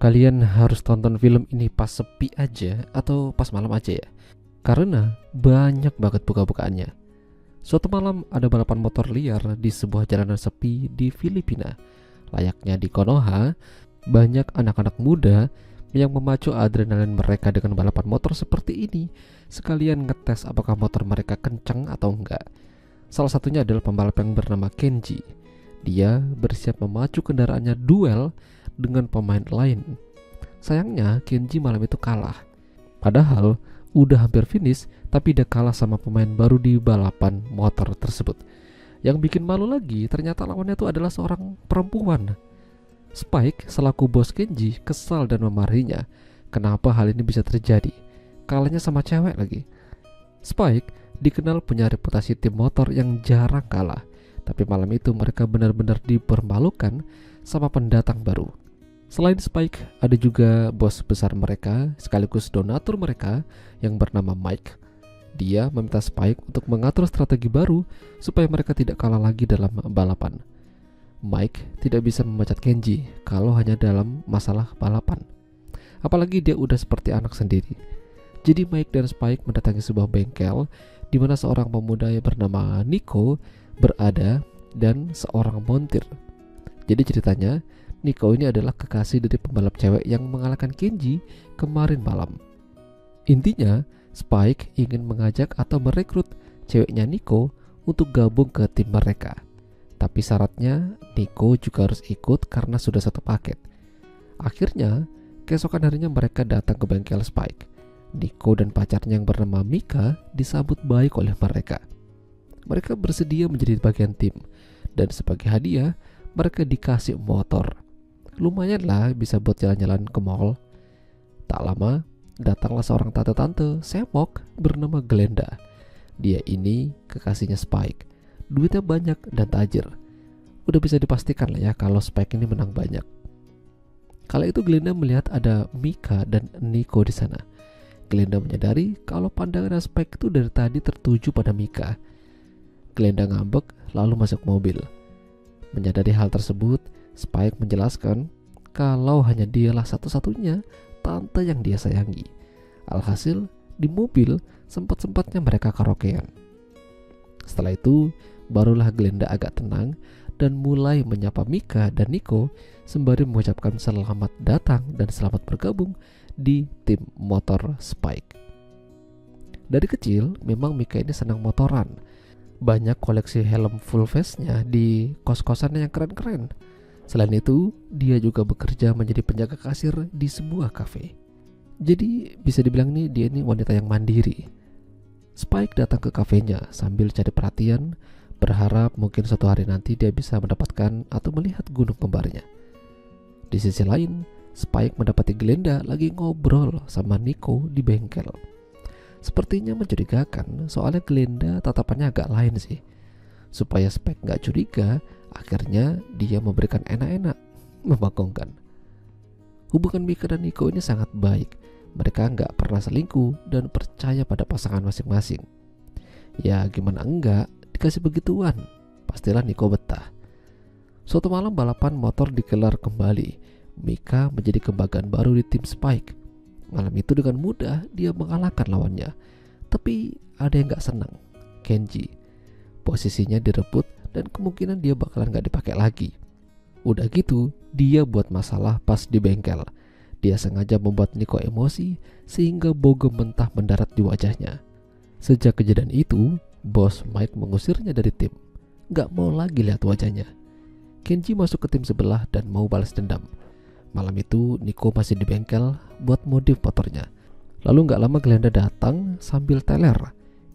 kalian harus tonton film ini pas sepi aja atau pas malam aja ya. Karena banyak banget buka-bukaannya. Suatu malam ada balapan motor liar di sebuah jalanan sepi di Filipina. Layaknya di Konoha, banyak anak-anak muda yang memacu adrenalin mereka dengan balapan motor seperti ini, sekalian ngetes apakah motor mereka kencang atau enggak. Salah satunya adalah pembalap yang bernama Kenji. Dia bersiap memacu kendaraannya duel dengan pemain lain. Sayangnya Kenji malam itu kalah. Padahal udah hampir finish, tapi dia kalah sama pemain baru di balapan motor tersebut. Yang bikin malu lagi, ternyata lawannya itu adalah seorang perempuan. Spike selaku bos Kenji kesal dan memarahinya. Kenapa hal ini bisa terjadi? Kalahnya sama cewek lagi. Spike dikenal punya reputasi tim motor yang jarang kalah. Tapi malam itu mereka benar-benar dipermalukan sama pendatang baru. Selain Spike, ada juga bos besar mereka sekaligus donatur mereka yang bernama Mike. Dia meminta Spike untuk mengatur strategi baru supaya mereka tidak kalah lagi dalam balapan. Mike tidak bisa memecat Kenji kalau hanya dalam masalah balapan. Apalagi dia udah seperti anak sendiri. Jadi Mike dan Spike mendatangi sebuah bengkel di mana seorang pemuda yang bernama Nico berada dan seorang montir. Jadi ceritanya, Nico ini adalah kekasih dari pembalap cewek yang mengalahkan Kenji kemarin malam. Intinya, Spike ingin mengajak atau merekrut ceweknya Nico untuk gabung ke tim mereka. Tapi syaratnya Nico juga harus ikut karena sudah satu paket. Akhirnya, keesokan harinya mereka datang ke bengkel Spike. Nico dan pacarnya yang bernama Mika disambut baik oleh mereka. Mereka bersedia menjadi bagian tim, dan sebagai hadiah mereka dikasih motor. Lumayan lah bisa buat jalan-jalan ke mall. Tak lama datanglah seorang tante-tante semok bernama Glenda. Dia ini kekasihnya Spike. Duitnya banyak dan tajir. Udah bisa dipastikan lah ya kalau Spike ini menang banyak. Kala itu Glenda melihat ada Mika dan Nico di sana. Glenda menyadari kalau pandangan Spike itu dari tadi tertuju pada Mika. Glenda ngambek lalu masuk mobil. Menyadari hal tersebut, Spike menjelaskan kalau hanya dialah satu-satunya tante yang dia sayangi. Alhasil, di mobil sempat-sempatnya mereka karaokean. Setelah itu, barulah Glenda agak tenang dan mulai menyapa Mika dan Nico sembari mengucapkan selamat datang dan selamat bergabung di tim motor Spike. Dari kecil, memang Mika ini senang motoran. Banyak koleksi helm full face-nya di kos-kosannya yang keren-keren. Selain itu, dia juga bekerja menjadi penjaga kasir di sebuah kafe. Jadi bisa dibilang nih dia ini wanita yang mandiri. Spike datang ke kafenya sambil cari perhatian, berharap mungkin suatu hari nanti dia bisa mendapatkan atau melihat gunung kembarnya. Di sisi lain, Spike mendapati Glenda lagi ngobrol sama Nico di bengkel. Sepertinya mencurigakan, soalnya Glenda tatapannya agak lain sih. Supaya Spike gak curiga, akhirnya dia memberikan enak-enak, membangkongkan. Hubungan Mika dan Nico ini sangat baik. Mereka gak pernah selingkuh dan percaya pada pasangan masing-masing. Ya gimana enggak, dikasih begituan, pastilah Nico betah. Suatu malam balapan motor digelar kembali. Mika menjadi kebanggaan baru di tim Spike. Malam itu dengan mudah dia mengalahkan lawannya. Tapi ada yang gak senang, Kenji. Posisinya direbut dan kemungkinan dia bakalan gak dipakai lagi. Udah gitu, dia buat masalah pas di bengkel. Dia sengaja membuat Nico emosi sehingga bogem mentah mendarat di wajahnya. Sejak kejadian itu, bos Mike mengusirnya dari tim. Gak mau lagi lihat wajahnya. Kenji masuk ke tim sebelah dan mau balas dendam. Malam itu Nico masih di bengkel buat modif motornya. Lalu gak lama Glenda datang sambil teler.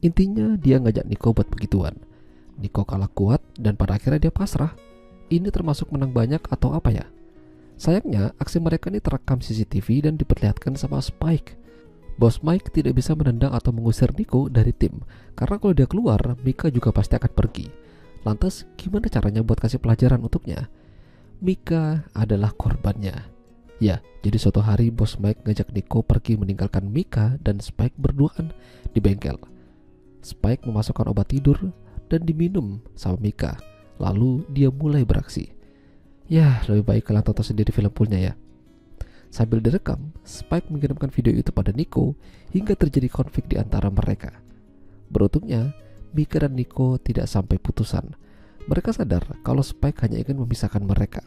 Intinya dia ngajak Nico buat begituan. Nico kalah kuat dan pada akhirnya dia pasrah. Ini termasuk menang banyak atau apa ya? Sayangnya aksi mereka ini terekam CCTV dan diperlihatkan sama Spike. Bos Mike tidak bisa menendang atau mengusir Nico dari tim, karena kalau dia keluar, Mika juga pasti akan pergi. Lantas gimana caranya buat kasih pelajaran untuknya? Mika adalah korbannya. Ya, jadi suatu hari bos Mike ngajak Nico pergi meninggalkan Mika dan Spike berduaan di bengkel. Spike memasukkan obat tidur dan diminum sama Mika. Lalu dia mulai beraksi. Ya, lebih baik kalian tonton sendiri film fullnya ya. Sambil direkam, Spike mengirimkan video itu pada Nico hingga terjadi konflik di antara mereka. Beruntungnya, Mika dan Nico tidak sampai putusan. Mereka sadar kalau Spike hanya ingin memisahkan mereka.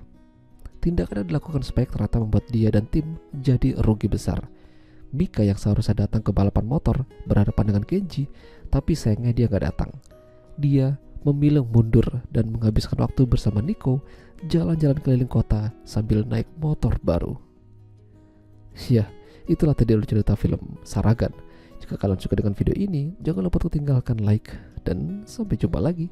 Tindakan yang dilakukan Spike ternyata membuat dia dan tim jadi rugi besar. Mika yang seharusnya datang ke balapan motor berhadapan dengan Kenji, tapi sayangnya dia gak datang. Dia memilih mundur dan menghabiskan waktu bersama Nico jalan-jalan keliling kota sambil naik motor baru. Ya, itulah tadi cerita film Saragan. Jika kalian suka dengan video ini, jangan lupa untuk tinggalkan like dan sampai jumpa lagi.